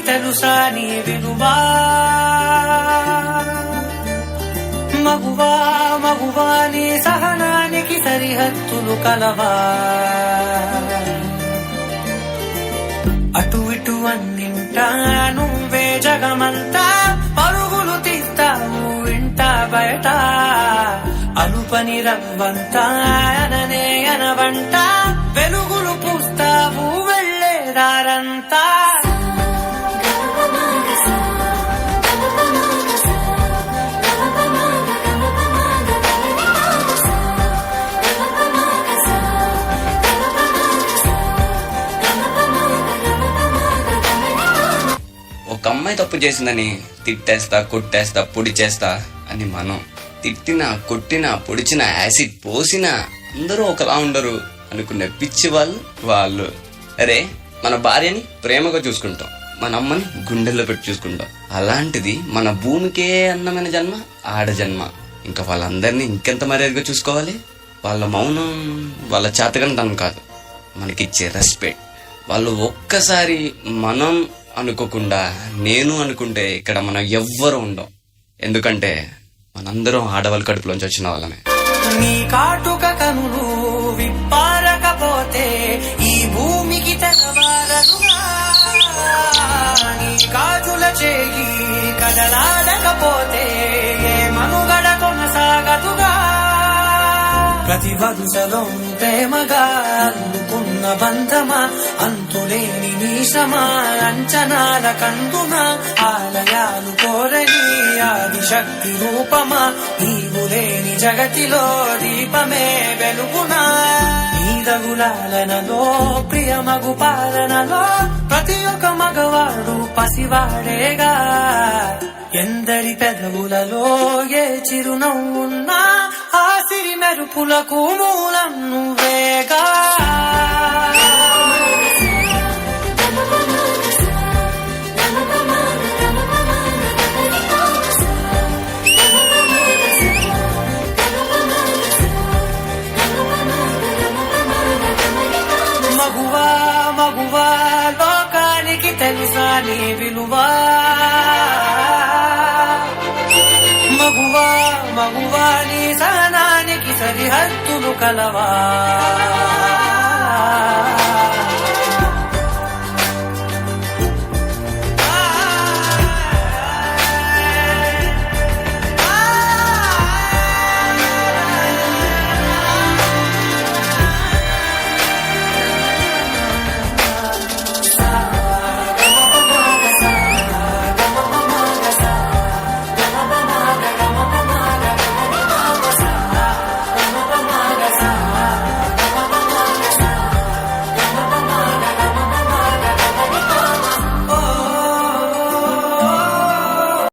తెలుసా నీ విలువా మగువా మగువా నీ సహనానికి సరిహద్దులు కలవా అటు ఇటు అన్నింటా నువ్వే జగమంతా పరుగులు తీస్తావు ఇంట బయట అలుపని రవ్వంతా అననే అనవంట వెలుగులు పూస్తావు వెళ్ళేదారంతా ఒక అమ్మాయి తప్పు చేసిందని తిట్టేస్తా కొట్టేస్తా పొడి చేస్తా అని మనం తిట్టినా కొట్టినా పొడిచినా యాసిడ్ పోసినా అందరూ ఒకలా ఉండరు అనుకునే పిచ్చి వాళ్ళు అరే మన భార్యని ప్రేమగా చూసుకుంటాం, మన అమ్మని గుండెల్లో పెట్టి చూసుకుంటాం. అలాంటిది మన భూమికే అందమైన జన్మ ఆడ జన్మ. ఇంకా వాళ్ళందరినీ ఇంకెంత మర్యాదగా చూసుకోవాలి. వాళ్ళ మౌనం వాళ్ళ చేతగనితనం కాదు, మనకిచ్చే రెస్పెక్ట్. వాళ్ళు ఒక్కసారి మనం అనుకోకుండా నేను అనుకుంటే ఇక్కడ మనం ఎవ్వరు ఉండం. ఎందుకంటే మనందరం ఆడవాళ్ళ కడుపులోంచి వచ్చిన వాళ్ళమే. నీ కాటుక కనులు విప్పారకపోతే ఈ భూమికి తెగవారదుగా, నీ కాజుల చేయి కదలాడకపోతే ఏ మనుగడ కొనసాగదుగా. ప్రతి వరుసలో ప్రేమగా అల్లుకున్న బంధమా, అంతులేని నీశమా, అంచనాల కందున ఆలయాలు కోరని ఆదిశక్తి రూపమా, నీవు లేని జగతిలో దీపమే వెలుగునా. నీదగులాలనలో ప్రియమగు పాలనలో ప్రతి ఒక్క మగవాడు పసివాడేగా. ఎందరి పెదవులలో ఏ చిరునవ్వున్నా ఆ సిరి మెరుపులకు మూలం నువ్వేగా. మగువా మగువా లోకానికి తెలుసా నీ విలువా మగువా మగువా నీ సహనానికి సరిహద్దులు కలవా.